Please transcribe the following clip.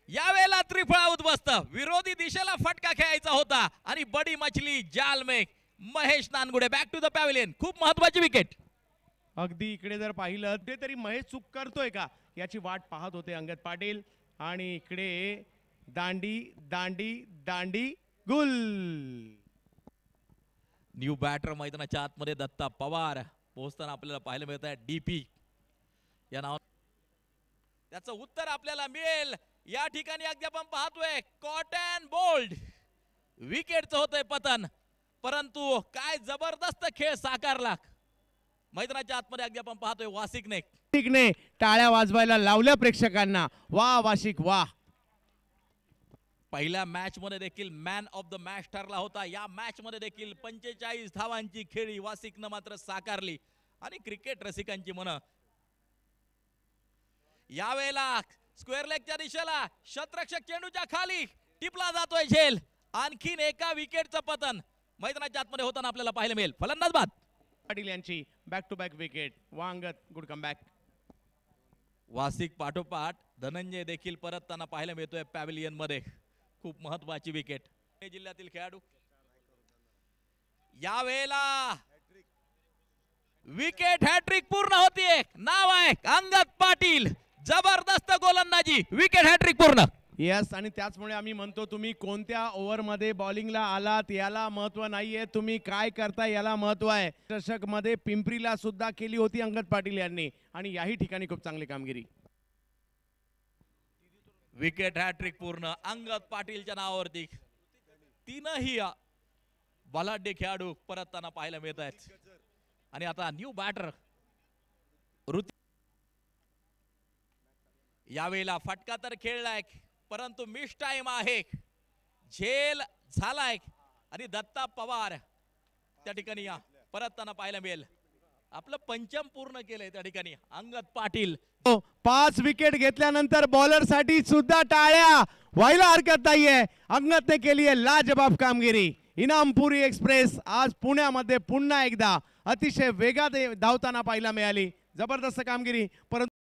यावेळेला त्रिफळा उद्ध्वस्त, विरोधी दिशेला फटका खेळायचा होता आणि बडी मछली जाल में Mahesh Nangude back to the pavilion. खूप महत्वाची विकेट. अगदी इकडे जर पाहिलं तरी महेश चूक करतोय का याची वाट पाहत होते अंगद पाटील. आणि इकडे दांडी दांडी दांडी गुल. न्यू बॅटर मैदानाच्या आतमध्ये दत्ता पवार पोहोचताना आपल्याला पाहायला मिळत आहे. डीपी या नाव त्याचं उत्तर आपल्याला मिळेल. या ठिकाणी अगदी आपण पाहतोय कॉटन बोल्ड विकेटचं होतंय पतन, परंतु काय जबरदस्त खेळ साकारला मैदानाच्या आतमध्ये. अगदी आपण पाहतोय वासिकने टाळ्या वाजवायला लावल्या प्रेक्षकांना. वा वाशिक वा. पहिल्या मॅच मध्ये देखील मॅन ऑफ द मॅच ठरला होता. या मॅच मध्ये देखील 45 धावांची खेळी वासिकनं मात्र साकारली आणि क्रिकेट रसिकांची मन यावेळेला स्क्वेअर लेगच्या दिशेला शतरक्षक चेंडूच्या खाली टिपला जातोय झेल. आणखीन एका विकेटचं पतन मैदानाच्या आतमध्ये होताना आपल्याला पाहायला मिळेल. फलंदाज बाद पाटील यांची बॅक टू बॅक विकेट. वांगत गुड कमबॅक. वासिक पाठोपाठ धनंजय देखील परतताना पाहायला मिळतोय पॅव्हिलियन मध्ये. खूप महत्वाची विकेट. जिल्ह्यातील खेळाडू यावेळेला विकेट हॅट्रिक पूर्ण होतीये. नाव आहे अंगद पाटील. जबरदस्त गोलंदाजी, विकेट हॅट्रिक पूर्ण. यस. आणि त्याचमुळे आम्ही म्हणतो तुम्ही कोणत्या ओव्हर मध्ये बॉलिंगला आलात याला महत्व नाहीये, तुम्ही काय करता याला महत्व आहे. चषक मध्ये पिंपरीला सुद्धा केली होती अंगद पाटील यांनी आणि याही ठिकाणी खूप चांगली कामगिरी. विकेट हॅट्रिक पूर्ण अंगद पाटीलच्या नावावरती. तीनही बलाढ्य खेळाडू परतताना पाहायला मिळत आहेत. आणि आता न्यू बॅटर ऋतिक यावेळेला फटका तर खेळलाय, परंतु मिस टाइम आहे. झेल झालाय आणि दत्ता पवार त्या ठिकाणी परतताना पाहायला मिळेल. आपलं पंचम पूर्ण केलंय त्या ठिकाणी अंगद पाटील. 5 विकेट घेतल्यानंतर बॉलर साठी सुद्धा टाळ्या व्हायला हरकत नाहीये. अंगदने केली आहे लाजबाब कामगिरी. इनामपुरी एक्सप्रेस आज पुण्यामध्ये पुन्हा एकदा अतिशय वेगात धावताना पाहायला मिळाली. जबरदस्त कामगिरी. परंतु